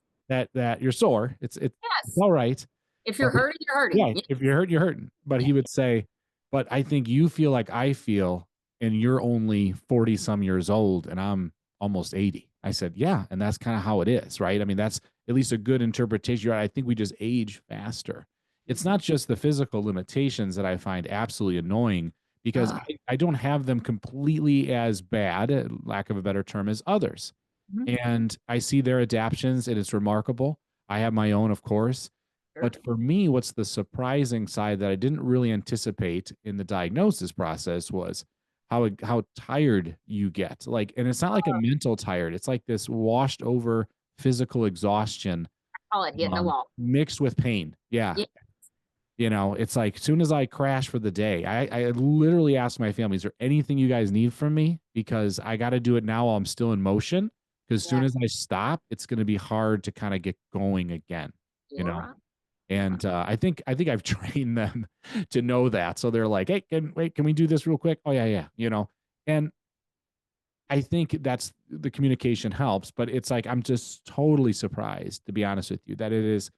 that you're sore. It's yes, all right." If you're hurting, you're hurting. Yeah, if you're hurting, you're hurting. But he would say, but I think you feel like I feel, and you're only 40 some years old, and I'm almost 80. I said, yeah. And that's kind of how it is, right? I mean, that's at least a good interpretation. I think we just age faster. It's not just the physical limitations that I find absolutely annoying because Uh, I don't have them completely as bad, lack of a better term, as others. mhm, And I see their adaptions, and it's remarkable. I have my own, of course. sure. But for me, what's the surprising side that I didn't really anticipate in the diagnosis process was how tired you get. Like, and it's not like a mental tired. It's like this washed over physical exhaustion, Call it hitting the wall. mixed with pain. Yeah. Yeah. It's like as soon as I crash for the day, I literally ask my family, is there anything you guys need from me? Because I got to do it now while I'm still in motion. Because as Yeah. soon as I stop, it's going to be hard to kind of get going again, you You're know? right. You're right. And I think I've trained them to know that. So they're like, hey, can we do this real quick? Oh yeah, yeah. And I think that's the communication helps, but it's like I'm just totally surprised, to be honest with you, that it is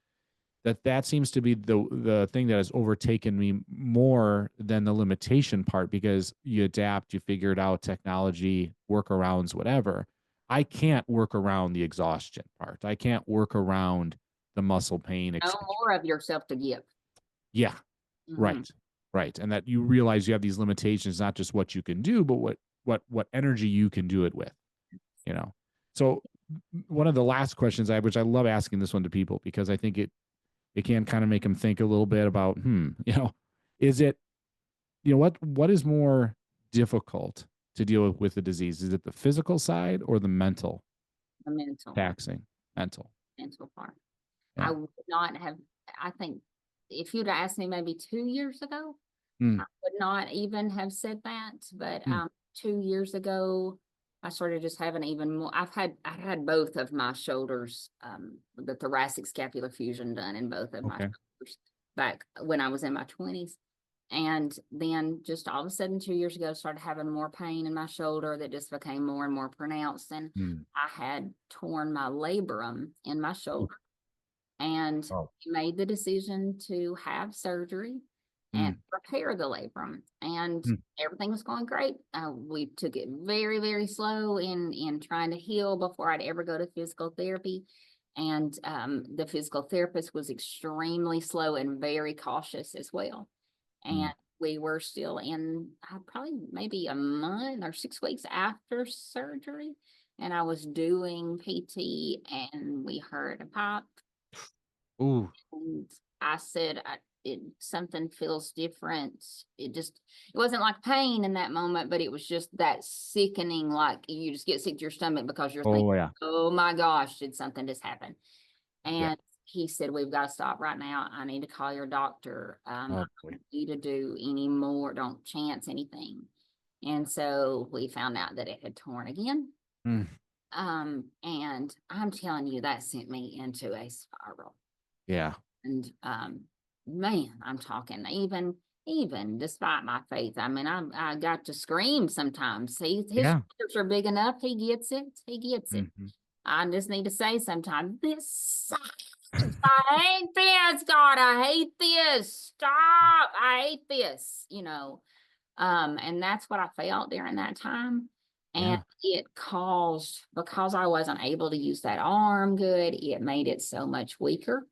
that seems to be the thing that has overtaken me more than the limitation part because you adapt, you figure it out, technology, workarounds, whatever. I can't work around the exhaustion part. I can't work around the muscle pain, No etc. more of yourself to give. Yeah, Mhm. right. Right. And that you realize you have these limitations, not just what you can do, but what energy you can do it with, you know. So one of the last questions I have, which I love asking this one to people because I think it can kind of make them think a little bit about, is it, what is more difficult to deal with the disease? Is it the physical side or the mental The mental, taxing? Mental. mental part. I Yeah. would not have, I think if you'd asked me maybe 2 years ago, Mm, I would not even have said that. But mm, 2 years ago, I started just having even more. I had both of my shoulders, the thoracic scapular fusion done in both of my okay. shoulders back when I was in my 20s. And then just all of a sudden, 2 years ago, started having more pain in my shoulder that just became more and more pronounced. And Mm, I had torn my labrum in my oof, shoulder and oh, made the decision to have surgery and mm, repair the labrum. And mm, everything was going great. We took it very, very slow in trying to heal before I'd ever go to physical therapy. And the physical therapist was extremely slow and very cautious as well. mm. And we were still in probably maybe a month or 6 weeks after surgery. And I was doing PT and we heard a pop Ooh, and I said, something feels different. It wasn't like pain in that moment, but it was just that sickening, like you just get sick to your stomach because you're thinking, oh yeah, oh my gosh, did something just happen? yeah. And he said, we've got to stop right now. I need to call your doctor. I Oh boy. don't need to do any more. Don't chance anything. And so we found out that it had torn again. Mm, And I'm telling you, that sent me into a spiral. yeah, And man, I'm talking even despite my faith. I mean, I got to scream sometimes. His yeah. shoulders are big enough. He gets it. He gets it. Mhm. I just need to say sometimes, this sucks. I hate this, God. I hate this. Stop. I hate this, and that's what I felt during that time. And Yeah. it caused, because I wasn't able to use that arm good, it made it so much weaker.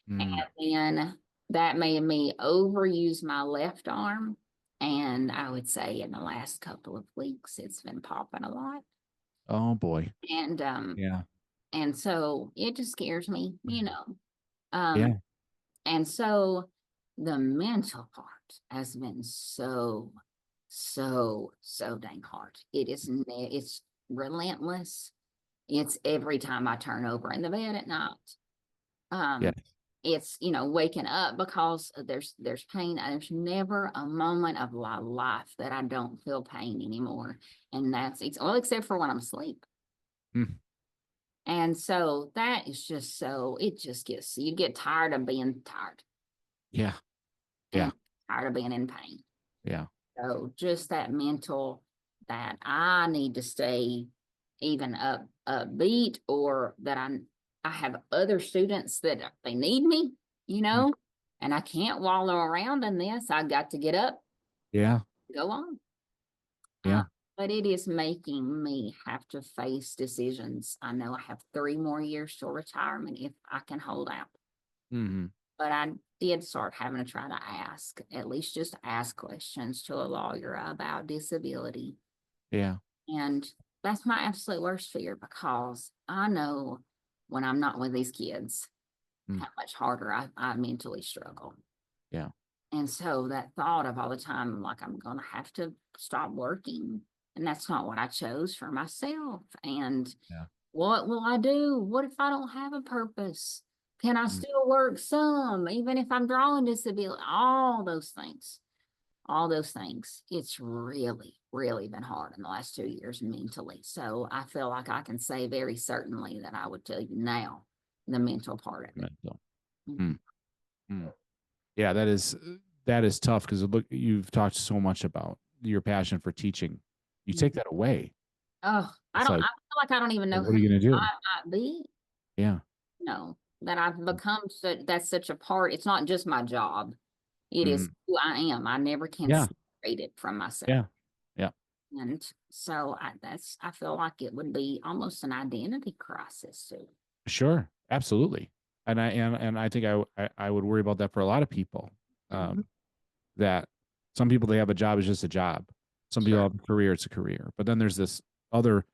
Mm. And then that made me overuse my left arm. And I would say in the last couple of weeks, it's been popping a lot. Oh boy. And Yeah. so it just scares me. Um, Yeah. and so the mental part has been so, so, so dang hard. It's relentless. It's every time I turn over in the bed at night. Yeah. Um, it's waking up because there's pain. There's never a moment of my life that I don't feel pain anymore, and that's it's all except for when I'm asleep. Mm. And so that is just so it just gets you get tired of being tired Yeah. Yeah. and tired of being in pain. Yeah. So just that mental that I need to stay even upbeat or that I have other students that they need me, you Mm. know. and I can't wallow around in this. I got to get up, Yeah. go on. Yeah. But it is making me have to face decisions. I know I have 3 more years till retirement if I can hold out. Mm-hmm. But I did start having to try to ask, at least just ask questions to a lawyer about disability. Yeah. And that's my absolute worst fear, because I know when I'm not with these kids, Mm. how much harder I mentally struggle. Yeah. And so that thought of all the time, like, I'm going to have to stop working. And that's not what I chose for myself. And Yeah. what will I do? What if I don't have a purpose? Can I still work some, even if I'm drawing disability? All those things. All those things. It's really, really been hard in the last 2 years mentally. So I feel like I can say very certainly that I would tell you now the mental part of it. Mental. Mhm. Yeah, that is tough, because look, you've talked so much about your passion for teaching. You take that away. Oh, I It's don't, I like, feel like I don't even know well, what who are you gonna do? I might be. Yeah. No, that I've become that's such a part. It's not just my job. It is Mhm. who I am. I never can Yeah. separate it from myself. Yeah. Yeah. And so I feel like it would be almost an identity crisis too. Sure. Absolutely. And I think I would worry about that for a lot of people. Mhm. That some people, they have a job, is just a job. Some people Sure. have a career, it's a career. But then there's this other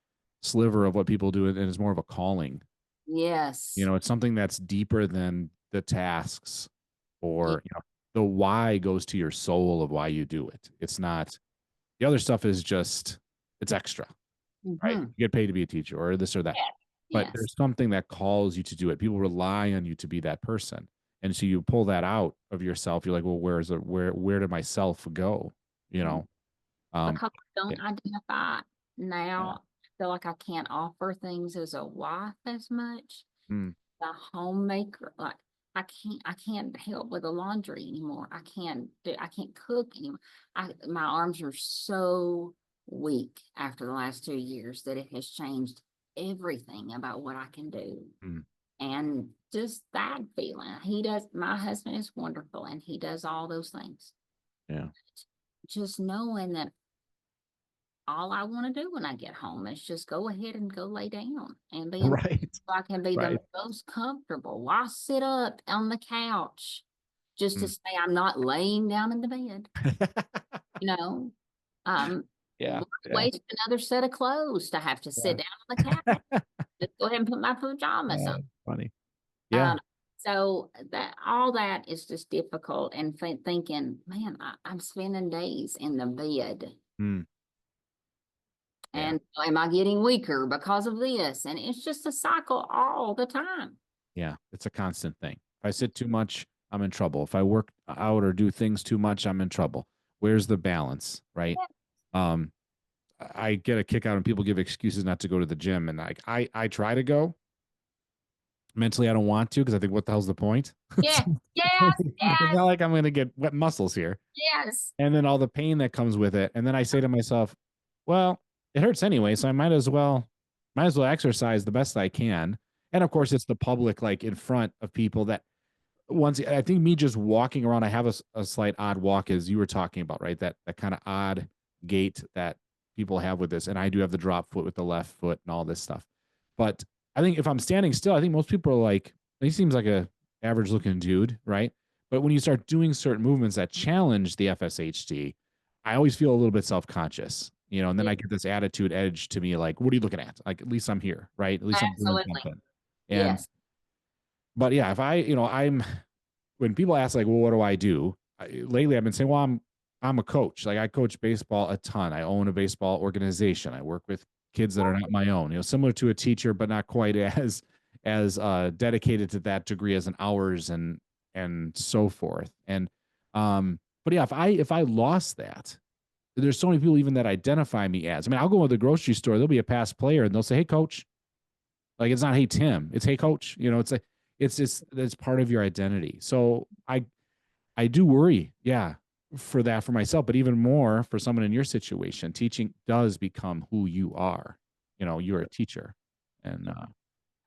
sliver of what people do, and it's more of a calling. Yes. It's something that's deeper than the tasks, Yeah. or the why goes to your soul of why you do it. It's not, the other stuff is just, it's extra, right? Mhm. You get paid to be a teacher or this or that. Yes. But Yes. there's something that calls you to do it. People rely on you to be that person. And so you pull that out of yourself. You're like, well, where did myself go? You Mm. know? Um, Because I yeah, don't identify yeah. now. I feel like I can't offer things as a wife as much. Mm, The homemaker, like, I can't help with the laundry anymore. I can't cook anymore. My arms are so weak after the last 2 years that it has changed everything about what I can do. mm, And just that feeling. My husband is wonderful and he does all those things. yeah. Just knowing that all I want to do when I get home is just go ahead and go lay down and be in Right. so I can be the Right. most comfortable. Why sit up on the couch just to Mm. say I'm not laying down in the bed? You know, Yeah. why Yeah. waste another set of clothes to have to Yeah. sit down on the couch? Just go ahead and put my pajamas on. Funny. Yeah. Um, so that all that is just difficult, and thinking, man, I'm spending days in the bed. Mm, yeah. And am I getting weaker because of this? And it's just a cycle all the time. Yeah. It's a constant thing. If I sit too much, I'm in trouble. If I work out or do things too much, I'm in trouble. Where's the balance? Right. Um, I get a kick out when people give excuses not to go to the gym, and I try to go. Mentally, I don't want to, because I think, what the hell's the point? It's Yeah. Yes. Yes. not like I'm going to get wet muscles here. Yes. And then all the pain that comes with it. And then I say to myself, well, it hurts anyway, so I might as well exercise the best I can. And of course, it's the public, like in front of people, that once I think me just walking around, I have a slight odd walk, as you were talking about, right? That kind of odd gait that people have with this. And I do have the drop foot with the left foot and all this stuff. But I think if I'm standing still, I think most people are like, he seems like a average looking dude, right? But when you start doing certain movements that challenge the FSHD, I always feel a little bit self-conscious, and then Yeah, I get this attitude edge to me, like, what are you looking at? Like, at least I'm here, right? At least I'm doing absolutely. something. And, Yes. but yeah, if when people ask, like, well, what do I do? Lately I've been saying, well, I'm a coach. Like, I coach baseball a ton. I own a baseball organization. I work with kids that are not my own, similar to a teacher, but not quite as dedicated to that degree as an hours and so forth. And, but yeah, if I lost that, there's so many people even that identify me as, I mean, I'll go to the grocery store, there'll be a past player and they'll say, hey coach. Like, it's not, hey Tim, it's hey coach. It's like, it's just, that's part of your identity. So I do worry, yeah, for that for myself, but even more for someone in your situation. Teaching does become who you are. You're a teacher. And I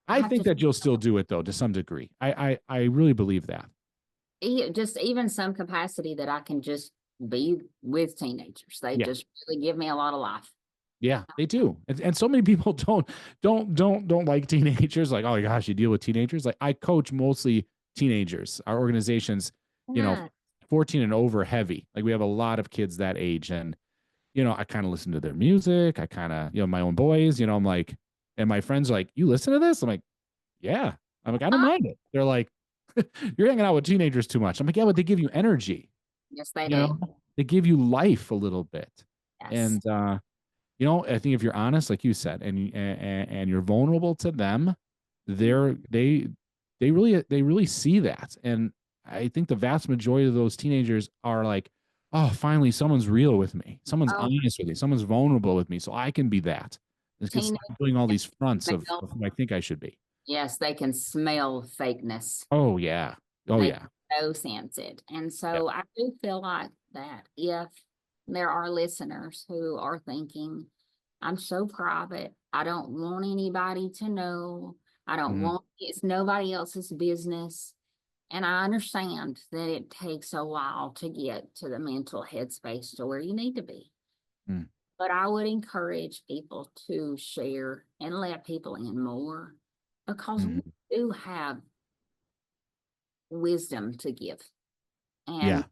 I have think to that you'll still do it, though, to some degree. I really believe that. just even some capacity that I can just be with teenagers. They Yeah. just really give me a lot of life. Yeah, they do. And so many people don't like teenagers. Like, oh my gosh, you deal with teenagers. Like, I coach mostly teenagers. Our organization's, you know, Yeah. 14 and over heavy. Like, we have a lot of kids that age. And, I kind of listen to their music. I kind of, my own boys, I'm like, and my friends are like, you listen to this? I'm like, yeah. I'm like, I don't mind it. They're like, you're hanging out with teenagers too much. I'm like, yeah, but they give you energy. Yes, they You do. know, they give you life a little bit. Yes. And I think if you're honest, like you said, and you're vulnerable to them, they really see that. And I think the vast majority of those teenagers are like, oh, finally someone's real with me. Someone's Oh, honest with me. Someone's vulnerable with me. So I can be that. Because teenagers I'm doing all can these fronts of smell. who I think I should be. Yes, they can smell fakeness. Oh yeah. Oh They yeah. so sense it. And Yeah. so I do feel like that if there are listeners who are thinking, I'm so private, I don't want anybody to know, I don't Mhm. want it's nobody else's business. And I understand that it takes a while to get to the mental headspace to where you need to be. Mm. But I would encourage people to share and let people in more because we Mhm. do have wisdom to give. And Yeah.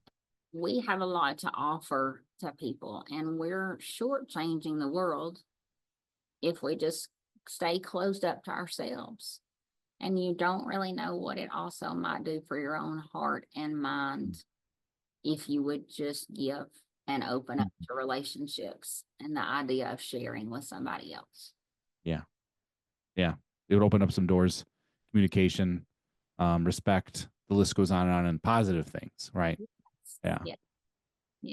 we have a lot to offer to people, and we're shortchanging the world if we just stay closed up to ourselves. And you don't really know what it also might do for your own heart and mind if you would just give and open up Mhm. to relationships and the idea of sharing with somebody else. Yeah. Yeah. It would open up some doors, communication, respect. The list goes on and on, and positive things, right? Yeah. Yes.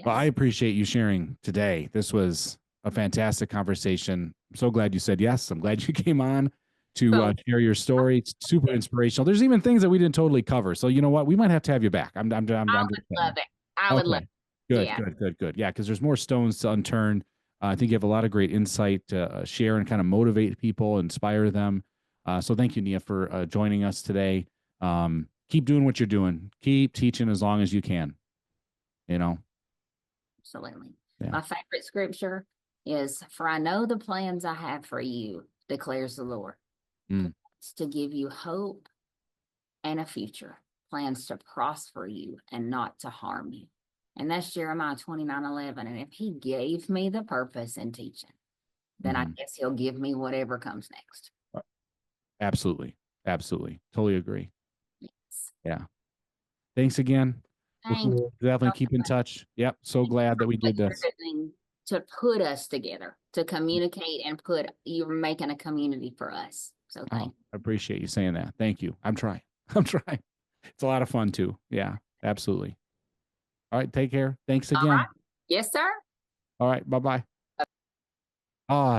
Well, I Yes. appreciate you sharing today. This was a fantastic conversation. I'm so glad you said yes. I'm glad you came on to So share your story. It's super inspirational. There's even things that we didn't totally cover. So you know what? We might have to have you back. I I'm just would love saying. it. I would love Okay. it. Good, Yeah. good, good, good. Yeah, because there's more stones to unturned. I think you have a lot of great insight to share and kind of motivate people, inspire them. So thank you, Nia, for joining us today. Keep doing what you're doing. Keep teaching as long as you can. You know. Absolutely. Yeah. My favorite scripture is, for I know the plans I have for you, declares the Lord. Mm. Plans to give you hope and a future, plans to prosper you and not to harm you. And that's Jeremiah 29:11. And if he gave me the purpose in teaching, then I Mhm. guess he'll give me whatever comes next. Absolutely. Absolutely. Totally agree. Yes. Yeah. Thanks again. Thank you Definitely so keep in much. touch. Yep. So Thank you glad for that we what did you're this. doing to put us together, to communicate and put, you're making a community for us. So Oh, thank I appreciate you saying that. Thank you. I'm trying. I'm trying. It's a lot of fun too. Yeah, absolutely. All right. Take care. Thanks you. All again. right. Yes, sir. All right. Bye bye.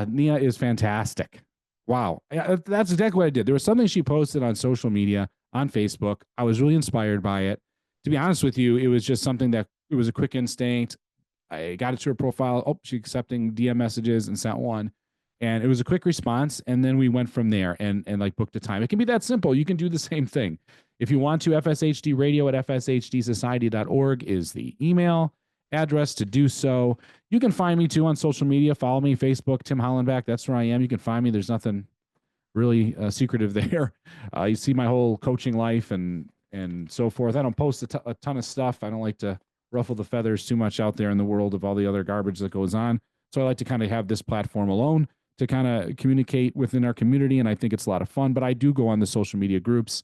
Nia is fantastic. Wow. Yeah, that's exactly what I did. There was something she posted on social media, on Facebook. I was really inspired by it. To be honest with you, it was just something that it was a quick instinct. I got it to her profile. Oh, she's accepting DM messages and sent one. And it was a quick response. And then we went from there and like booked a time. It can be that simple. You can do the same thing. If you want to, FSHD radio at fshdsociety.org is the email address to do so. You can find me too on social media. Follow me, Facebook, Tim Hollenback. That's where I am. You can find me. There's nothing really secretive there. You see my whole coaching life and so forth. I don't post a ton of stuff. I don't like to ruffle the feathers too much out there in the world of all the other garbage that goes on. So I like to kind of have this platform alone to kind of communicate within our community, and I think it's a lot of fun. But I do go on the social media groups,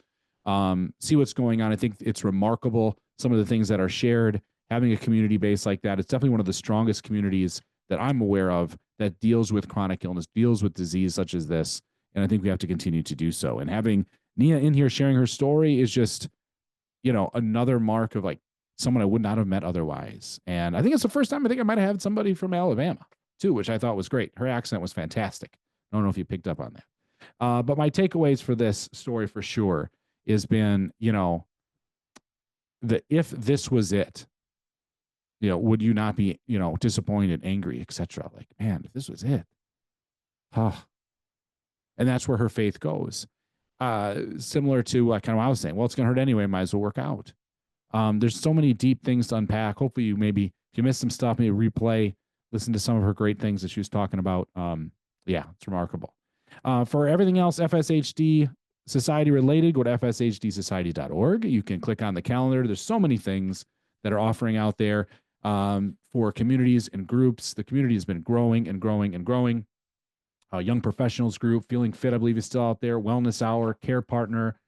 see what's going on. I think it's remarkable some of the things that are shared. Having a community base like that, it's definitely one of the strongest communities that I'm aware of that deals with chronic illness, deals with disease such as this. And I think we have to continue to do so. And having Nia in here sharing her story is just, another mark of like someone I would not have met otherwise. And I think it's the first time I think I might have had somebody from Alabama too, which I thought was great. Her accent was fantastic. I don't know if you picked up on that. But my takeaways for this story for sure has been, that if this was it, would you not be, disappointed, angry, etc. Like, man, if this was it, oh, and that's where her faith goes. Similar to kind of what I was saying. Well, it's going to hurt anyway. Might as well work out. There's so many deep things to unpack. Hopefully you maybe, if you missed some stuff, maybe replay, listen to some of her great things that she was talking about. Yeah, it's remarkable. For everything else FSHD Society related, go to fshdsociety.org. You can click on the calendar. There's so many things that are offering out there for communities and groups. The community has been growing and growing and growing. Young professionals group, Feeling Fit, I believe, is still out there. Wellness Hour, Care Partner,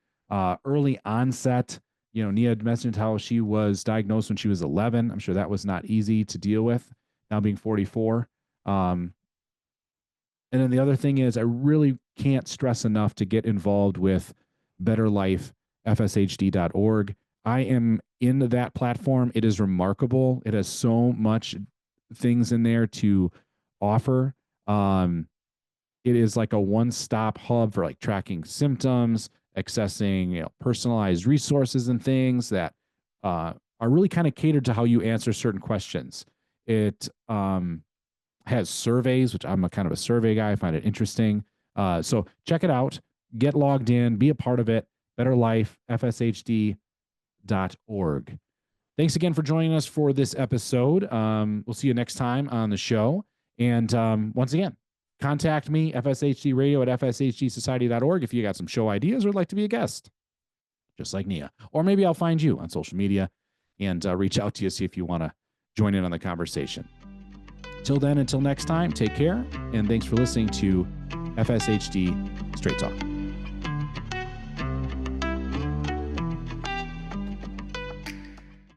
early onset. You know, Nia had mentioned how she was diagnosed when she was 11. I'm sure that was not easy to deal with, now being 44. And then the other thing is, I really can't stress enough to get involved with Better Life, FSHD.org. I am in that platform. It is remarkable. It has so much things in there to offer. It is like a one-stop hub for like tracking symptoms, accessing personalized resources and things that are really kind of catered to how you answer certain questions. It has surveys, which I'm a kind of a survey guy. I find it interesting. So check it out. Get logged in. Be a part of it. Better Life, FSHD.org. Thanks again for joining us for this episode. We'll see you next time on the show. And once again, contact me, FSHD Radio at fshdsociety.org, if you got some show ideas or would like to be a guest, just like Nia. Or maybe I'll find you on social media and reach out to you, see if you want to join in on the conversation. Till then, until next time, take care, and thanks for listening to FSHD Straight Talk.